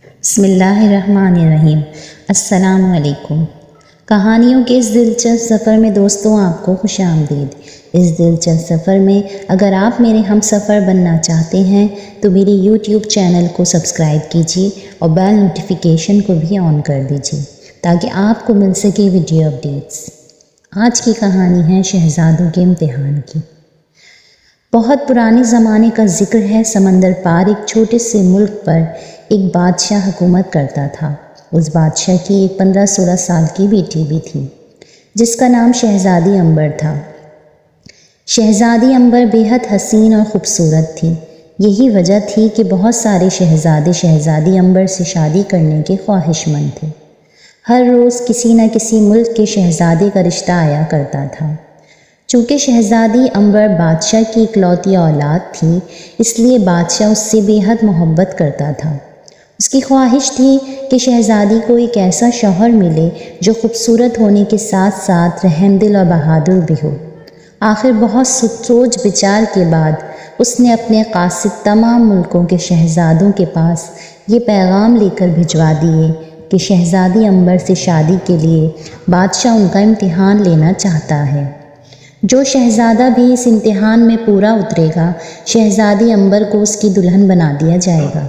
بسم اللہ الرحمن الرحیم۔ السلام علیکم۔ کہانیوں کے اس دلچسپ سفر میں دوستوں آپ کو خوش آمدید۔ اس دلچسپ سفر میں اگر آپ میرے ہم سفر بننا چاہتے ہیں تو میری یوٹیوب چینل کو سبسکرائب کیجیے اور بیل نوٹیفیکیشن کو بھی آن کر دیجیے تاکہ آپ کو مل سکے ویڈیو اپڈیٹس۔ آج کی کہانی ہے شہزادوں کے امتحان کی۔ بہت پرانے زمانے کا ذکر ہے۔ سمندر پار ایک چھوٹے سے ملک پر ایک بادشاہ حکومت کرتا تھا۔ اس بادشاہ کی ایک 15-16 سال کی بیٹی بھی تھی جس کا نام شہزادی امبر تھا۔ شہزادی امبر بے حد حسین اور خوبصورت تھی۔ یہی وجہ تھی کہ بہت سارے شہزادے شہزادی امبر سے شادی کرنے کے خواہش مند تھے۔ ہر روز کسی نہ کسی ملک کے شہزادے کا رشتہ آیا کرتا تھا۔ چونکہ شہزادی امبر بادشاہ کی اکلوتی اولاد تھی اس لیے بادشاہ اس سے بے حد محبت کرتا تھا۔ اس کی خواہش تھی کہ شہزادی کو ایک ایسا شوہر ملے جو خوبصورت ہونے کے ساتھ ساتھ رحم دل اور بہادر بھی ہو۔ آخر بہت سوچ بچار کے بعد اس نے اپنے قاصد تمام ملکوں کے شہزادوں کے پاس یہ پیغام لے کر بھجوا دیے کہ شہزادی امبر سے شادی کے لیے بادشاہ ان کا امتحان لینا چاہتا ہے۔ جو شہزادہ بھی اس امتحان میں پورا اترے گا شہزادی امبر کو اس کی دلہن بنا دیا جائے گا۔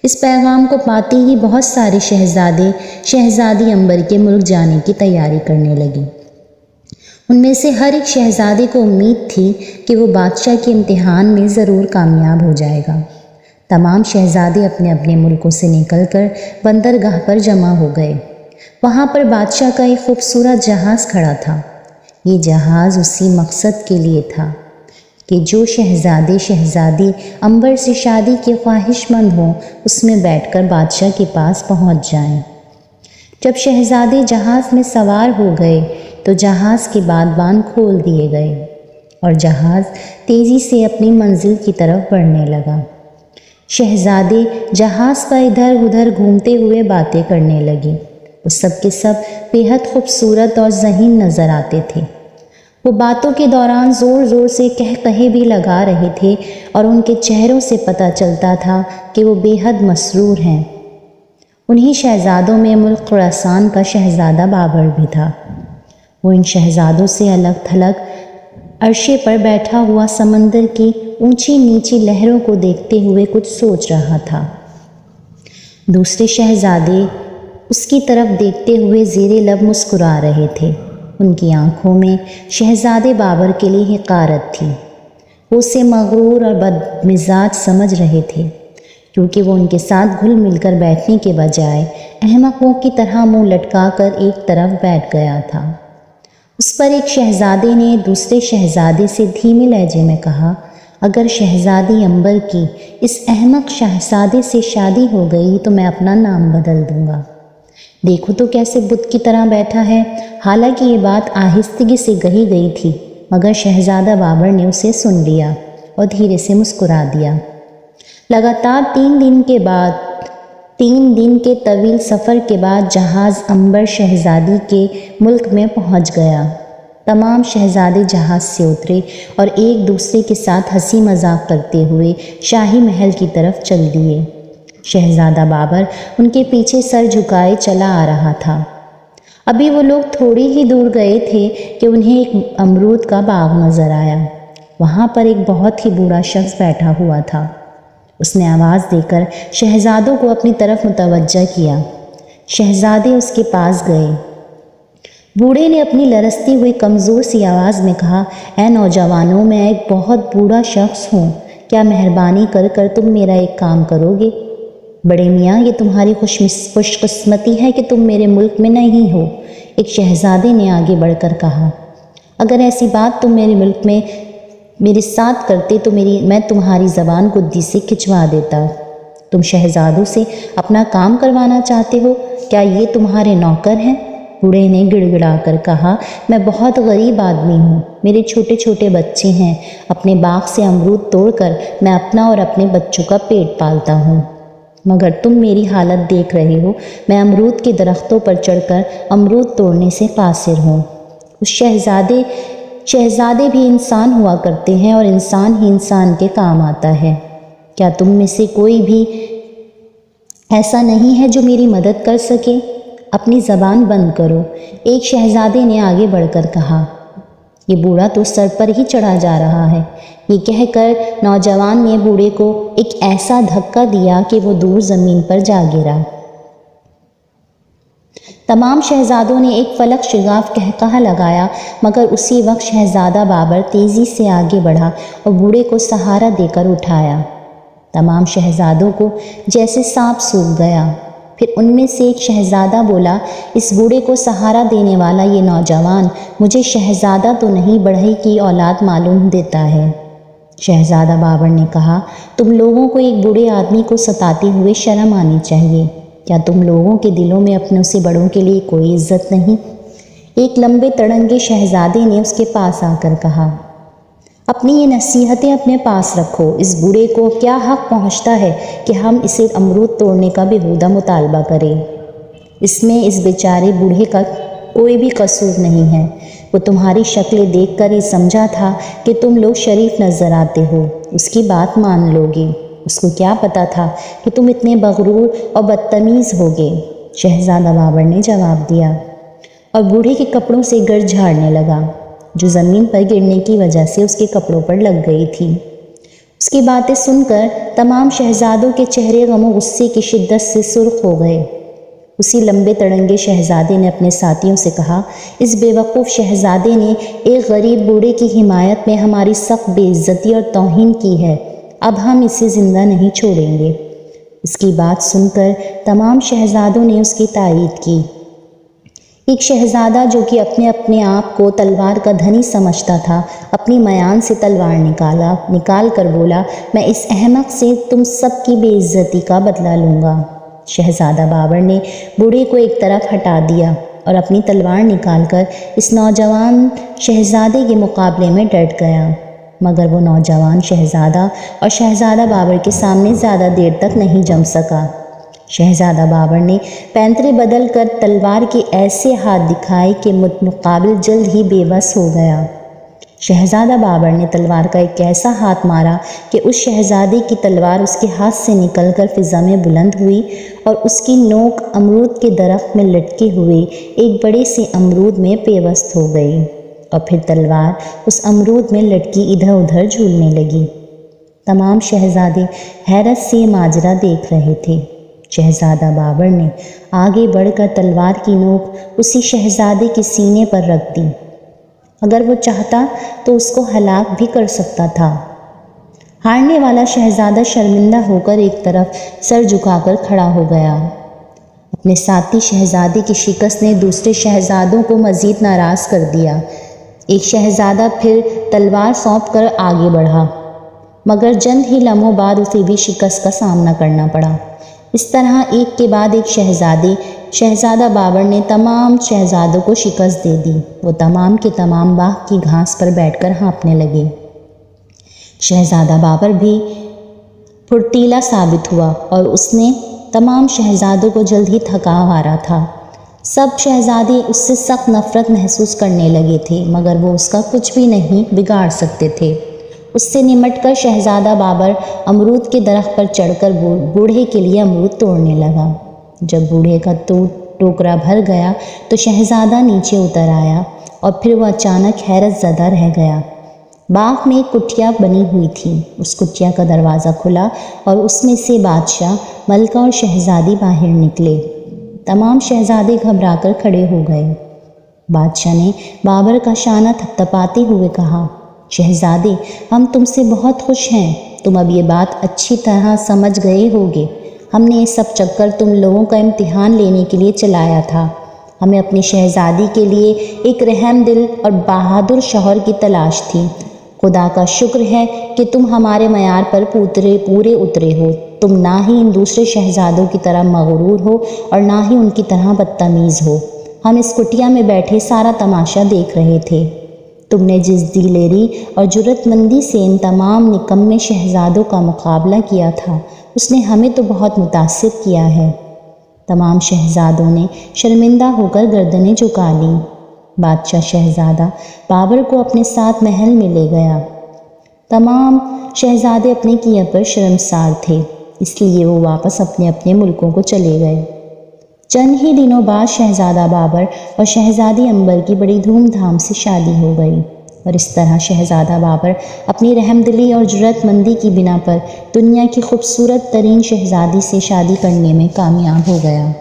اس پیغام کو پاتے ہی بہت سارے شہزادے شہزادی امبر کے ملک جانے کی تیاری کرنے لگے۔ ان میں سے ہر ایک شہزادے کو امید تھی کہ وہ بادشاہ کے امتحان میں ضرور کامیاب ہو جائے گا۔ تمام شہزادے اپنے اپنے ملکوں سے نکل کر بندرگاہ پر جمع ہو گئے۔ وہاں پر بادشاہ کا ایک خوبصورت جہاز کھڑا تھا۔ یہ جہاز اسی مقصد کے لیے تھا کہ جو شہزادے شہزادی امبر سے شادی کے خواہش مند ہوں اس میں بیٹھ کر بادشاہ کے پاس پہنچ جائیں۔ جب شہزادے جہاز میں سوار ہو گئے تو جہاز کے بادبان کھول دیے گئے اور جہاز تیزی سے اپنی منزل کی طرف بڑھنے لگا۔ شہزادے جہاز کا ادھر ادھر گھومتے ہوئے باتیں کرنے لگے۔ وہ سب کے سب بے حد خوبصورت اور ذہین نظر آتے تھے۔ وہ باتوں کے دوران زور زور سے کہے بھی لگا رہے تھے اور ان کے چہروں سے پتہ چلتا تھا کہ وہ بے حد مسرور ہیں۔ انہی شہزادوں میں ملک خراسان کا شہزادہ بابر بھی تھا۔ وہ ان شہزادوں سے الگ تھلگ عرشے پر بیٹھا ہوا سمندر کی اونچی نیچی لہروں کو دیکھتے ہوئے کچھ سوچ رہا تھا۔ دوسرے شہزادے اس کی طرف دیکھتے ہوئے زیر لب مسکرا رہے تھے۔ ان کی آنکھوں میں شہزادے بابر کے لیے حقارت تھی۔ وہ اسے مغرور اور بدمزاج سمجھ رہے تھے کیونکہ وہ ان کے ساتھ گھل مل کر بیٹھنے کے بجائے احمقوں کی طرح منہ لٹکا کر ایک طرف بیٹھ گیا تھا۔ اس پر ایک شہزادے نے دوسرے شہزادے سے دھیمے لہجے میں کہا، اگر شہزادی امبر کی اس احمق شہزادے سے شادی ہو گئی تو میں اپنا نام بدل دوں گا۔ دیکھو تو کیسے بت کی طرح بیٹھا ہے۔ حالانکہ یہ بات آہستگی سے کہی گئی تھی مگر شہزادہ بابر نے اسے سن لیا اور دھیرے سے مسکرا دیا۔ لگاتار 3 دن کے طویل سفر کے بعد جہاز امبر شہزادی کے ملک میں پہنچ گیا۔ تمام شہزادے جہاز سے اترے اور ایک دوسرے کے ساتھ ہنسی مذاق کرتے ہوئے شاہی محل کی طرف چل دیے۔ شہزادہ بابر ان کے پیچھے سر جھکائے چلا آ رہا تھا۔ ابھی وہ لوگ تھوڑی ہی دور گئے تھے کہ انہیں ایک امرود کا باغ نظر آیا۔ وہاں پر ایک بہت ہی بوڑھا شخص بیٹھا ہوا تھا۔ اس نے آواز دے کر شہزادوں کو اپنی طرف متوجہ کیا۔ شہزادے اس کے پاس گئے۔ بوڑھے نے اپنی لرزتی ہوئی کمزور سی آواز میں کہا، اے نوجوانوں، میں ایک بہت بوڑھا شخص ہوں، کیا مہربانی کر تم میرا ایک کام کرو گے؟ بڑے میاں، یہ تمہاری خوش قسمتی ہے کہ تم میرے ملک میں نہیں ہو، ایک شہزادے نے آگے بڑھ کر کہا۔ اگر ایسی بات تم میرے ملک میں میرے ساتھ کرتے تو میں تمہاری زبان گدی سے کھچوا دیتا۔ تم شہزادوں سے اپنا کام کروانا چاہتے ہو؟ کیا یہ تمہارے نوکر ہیں؟ بوڑھے نے گڑ گڑا کر کہا، میں بہت غریب آدمی ہوں، میرے چھوٹے چھوٹے بچے ہیں، اپنے باغ سے امرود توڑ کر میں اپنا اور اپنے بچوں کا پیٹ پالتا ہوں، مگر تم میری حالت دیکھ رہے ہو، میں امرود کے درختوں پر چڑھ کر امرود توڑنے سے قاصر ہوں۔ اس شہزادے بھی انسان ہوا کرتے ہیں اور انسان ہی انسان کے کام آتا ہے۔ کیا تم میں سے کوئی بھی ایسا نہیں ہے جو میری مدد کر سکے؟ اپنی زبان بند کرو، ایک شہزادے نے آگے بڑھ کر کہا۔ یہ بوڑھا تو سر پر ہی چڑھا جا رہا ہے۔ یہ کہہ کر نوجوان نے بوڑھے کو ایک ایسا دھکا دیا کہ وہ دور زمین پر جا گرا۔ تمام شہزادوں نے ایک فلک شگاف قہقہہ لگایا، مگر اسی وقت شہزادہ بابر تیزی سے آگے بڑھا اور بوڑھے کو سہارا دے کر اٹھایا۔ تمام شہزادوں کو جیسے سانپ سونگھ گیا۔ پھر ان میں سے ایک شہزادہ بولا، اس بوڑھے کو سہارا دینے والا یہ نوجوان مجھے شہزادہ تو نہیں بڑھئی کی اولاد معلوم دیتا ہے۔ شہزادہ بابر نے کہا، تم لوگوں کو ایک بوڑھے آدمی کو ستاتے ہوئے شرم آنی چاہیے۔ کیا تم لوگوں کے دلوں میں اپنوں سے بڑوں کے لیے کوئی عزت نہیں؟ ایک لمبے تڑنگے شہزادے نے اس کے پاس آ کر کہا، اپنی یہ نصیحتیں اپنے پاس رکھو۔ اس بوڑھے کو کیا حق پہنچتا ہے کہ ہم اسے امرود توڑنے کا بیہودہ مطالبہ کریں؟ اس میں اس بیچارے بوڑھے کا کوئی بھی قصور نہیں ہے۔ وہ تمہاری شکلیں دیکھ کر یہ سمجھا تھا کہ تم لوگ شریف نظر آتے ہو، اس کی بات مان لو گے۔ اس کو کیا پتا تھا کہ تم اتنے مغرور اور بدتمیز ہوگے؟ شہزادہ بابر نے جواب دیا اور بوڑھے کے کپڑوں سے گرد جھاڑنے لگا، جو زمین پر گرنے کی وجہ سے اس کے کپڑوں پر لگ گئی تھی۔ اس کی باتیں سن کر تمام شہزادوں کے چہرے غم و غصے کی شدت سے سرخ ہو گئے۔ اسی لمبے تڑنگے شہزادے نے اپنے ساتھیوں سے کہا، اس بے وقوف شہزادے نے ایک غریب بوڑھے کی حمایت میں ہماری سخت بے عزتی اور توہین کی ہے، اب ہم اسے زندہ نہیں چھوڑیں گے۔ اس کی بات سن کر تمام شہزادوں نے اس کی تائید کی۔ ایک شہزادہ جو کہ اپنے آپ کو تلوار کا دھنی سمجھتا تھا، اپنی میان سے تلوار نکال کر بولا، میں اس احمق سے تم سب کی بے عزتی کا بدلہ لوں گا۔ شہزادہ بابر نے بوڑھے کو ایک طرف ہٹا دیا اور اپنی تلوار نکال کر اس نوجوان شہزادے کے مقابلے میں ڈٹ گیا، مگر وہ نوجوان شہزادہ اور شہزادہ بابر کے سامنے زیادہ دیر تک نہیں جم سکا۔ شہزادہ بابر نے پینترے بدل کر تلوار کے ایسے ہاتھ دکھائے کہ مقابل جلد ہی بے بس ہو گیا۔ شہزادہ بابر نے تلوار کا ایک ایسا ہاتھ مارا کہ اس شہزادے کی تلوار اس کے ہاتھ سے نکل کر فضا میں بلند ہوئی اور اس کی نوک امرود کے درخت میں لٹکے ہوئے ایک بڑے سے امرود میں پیوست ہو گئی، اور پھر تلوار اس امرود میں لٹکی ادھر ادھر جھولنے لگی۔ تمام شہزادے حیرت سے یہ ماجرا دیکھ رہے تھے۔ شہزادہ بابر نے آگے بڑھ کر تلوار کی نوک اسی شہزادے کے سینے پر رکھ دی۔ اگر وہ چاہتا تو اس کو ہلاک بھی کر سکتا تھا۔ ہارنے والا شہزادہ شرمندہ ہو کر ایک طرف سر جھکا کر کھڑا ہو گیا۔ اپنے ساتھی شہزادے کی شکست نے دوسرے شہزادوں کو مزید ناراض کر دیا۔ ایک شہزادہ پھر تلوار سونپ کر آگے بڑھا، مگر چند ہی لمحوں بعد اسے بھی شکست کا سامنا کرنا پڑا۔ اس طرح ایک کے بعد ایک شہزادہ بابر نے تمام شہزادوں کو شکست دے دی۔ وہ تمام کے تمام باغ کی گھاس پر بیٹھ کر ہانپنے لگے۔ شہزادہ بابر بھی پھرتیلا ثابت ہوا اور اس نے تمام شہزادوں کو جلد ہی تھکا ہارا تھا۔ سب شہزادے اس سے سخت نفرت محسوس کرنے لگے تھے، مگر وہ اس کا کچھ بھی نہیں بگاڑ سکتے تھے۔ اس سے نمٹ کر شہزادہ بابر امرود کے درخت پر چڑھ کر بوڑھے کے لیے امرود توڑنے لگا۔ جب بوڑھے کا ٹوکرا بھر گیا تو شہزادہ نیچے اتر آیا اور پھر وہ اچانک حیرت زدہ رہ گیا۔ باغ میں ایک کٹیا بنی ہوئی تھی۔ اس کٹیا کا دروازہ کھلا اور اس میں سے بادشاہ، ملکہ اور شہزادی باہر نکلے۔ تمام شہزادے گھبرا کر کھڑے ہو گئے۔ بادشاہ نے بابر کا شانہ تھپتھپاتے ہوئے کہا، شہزادے، ہم تم سے بہت خوش ہیں۔ تم اب یہ بات اچھی طرح سمجھ گئے ہوگے۔ ہم نے یہ سب چکر تم لوگوں کا امتحان لینے کے لیے چلایا تھا۔ ہمیں اپنی شہزادی کے لیے ایک رحم دل اور بہادر شوہر کی تلاش تھی۔ خدا کا شکر ہے کہ تم ہمارے معیار پر پورے اترے ہو۔ تم نہ ہی ان دوسرے شہزادوں کی طرح مغرور ہو اور نہ ہی ان کی طرح بدتمیز ہو۔ ہم اس کٹیا میں بیٹھے سارا تماشا دیکھ رہے تھے۔ تم نے جس دلیری اور جرأت مندی سے ان تمام نکمے شہزادوں کا مقابلہ کیا تھا، اس نے ہمیں تو بہت متاثر کیا ہے۔ تمام شہزادوں نے شرمندہ ہو کر گردنیں جھکا لیں۔ بادشاہ شہزادہ بابر کو اپنے ساتھ محل میں لے گیا۔ تمام شہزادے اپنے کیے پر شرمسار تھے۔ اس لیے وہ واپس اپنے اپنے ملکوں کو چلے گئے۔ چند ہی دنوں بعد شہزادہ بابر اور شہزادی امبر کی بڑی دھوم دھام سے شادی ہو گئی، اور اس طرح شہزادہ بابر اپنی رحم دلی اور جرأت مندی کی بنا پر دنیا کی خوبصورت ترین شہزادی سے شادی کرنے میں کامیاب ہو گیا۔